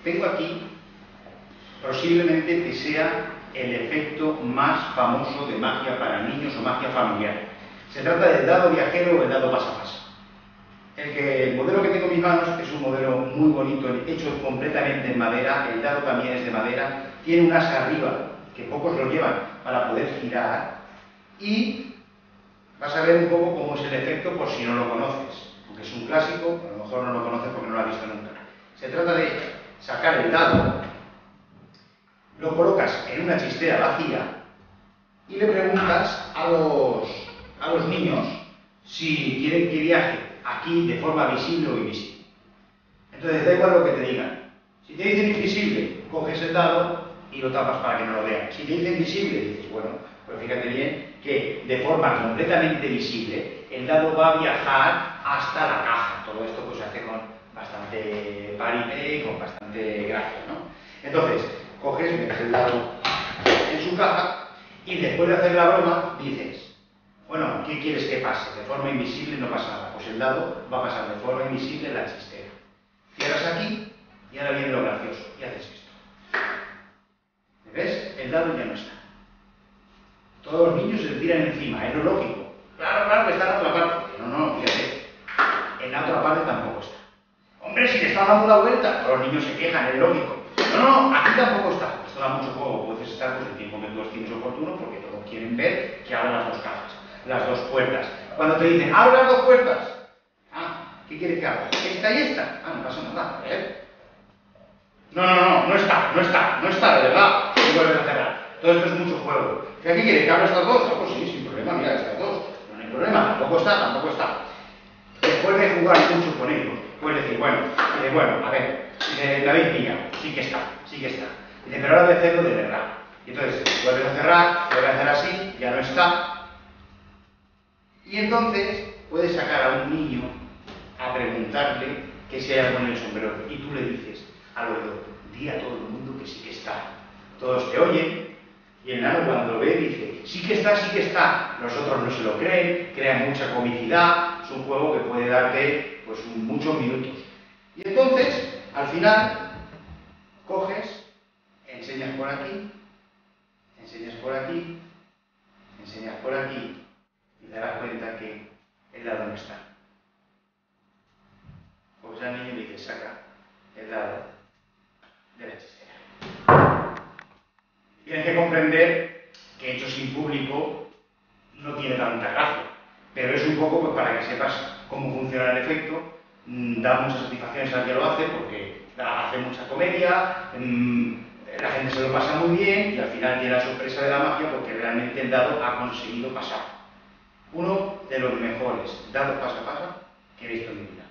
tengo aquí posiblemente que sea el efecto más famoso de magia para niños o magia familiar. Se trata del dado viajero o el dado pasapasa. El modelo que tengo en mis manos es un modelo muy bonito, hecho completamente en madera, el dado también es de madera, tiene un as arriba, que pocos lo llevan, para poder girar, y vas a ver un poco cómo es el efecto por si no lo conoces, aunque es un clásico, a lo mejor no lo conoces porque no lo has visto nunca. Se trata de sacar el dado, lo colocas en una chistera vacía y le preguntas a los niños si quieren que viaje aquí de forma visible o invisible. Entonces da igual lo que te digan. Si te dicen invisible, coges el dado y lo tapas para que no lo vean. Si te dicen visible, dices, bueno, pues fíjate bien que de forma completamente visible el dado va a viajar hasta la caja. Todo esto pues se hace con bastante paripé y con bastante gracia, ¿no? Entonces, coges, metes el dado en su caja y después de hacer la broma dices, bueno, ¿qué quieres que pase? De forma invisible no pasa nada. Pues el dado va a pasar de forma invisible en la chistera. Cierras aquí y ahora viene lo gracioso. Y haces esto. ¿Ves? El dado ya no está. Todos los niños se le tiran encima, es lo lógico. Claro, que está en otra parte. No, fíjate. En la otra parte tampoco está. Hombre, si le está dando la vuelta, todos los niños se quejan, es lógico. No, aquí tampoco está. Esto da mucho juego. Puedes estar pues, el tiempo que tú estimes oportuno porque todos quieren ver que abran las dos cajas. Las dos puertas. Cuando te dicen, abre las dos puertas. ¿Qué quieres que haga? ¿Esta y esta? No pasa nada, No está, de verdad. Y vuelves a cerrar. Todo esto es mucho juego. ¿Qué aquí quieres que abra estas dos? Pues sí, sin problema, mira, estas dos. No hay problema, tampoco está. Después de jugar mucho con ellos, puedes decir, bueno, a ver, la habéis pillado, sí que está. Dice, pero ahora voy a hacerlo de verdad. Y entonces, vuelves a cerrar, vuelves a hacer así, ya no está. Y entonces puedes sacar a un niño a preguntarle que si hay algo en el sombrero. Y tú le dices al oído, di a todo el mundo que sí que está. Todos te oyen y el nano cuando lo ve dice, sí que está. Los otros no se lo creen, crean mucha comicidad. Es un juego que puede darte pues, muchos minutos. Y entonces, al final, coges, enseñas por aquí, enseñas por aquí, y te darás cuenta que el dado no está. Pues al niño le dice, saca el dado de la chistera. Tienes que comprender que hecho sin público no tiene tanta gracia, pero es un poco pues, para que sepas cómo funciona el efecto. Da muchas satisfacciones al que lo hace porque hace mucha comedia, la gente se lo pasa muy bien y al final tiene la sorpresa de la magia porque realmente el dado ha conseguido pasar. Uno de los mejores dados pasapasa que he visto en mi vida.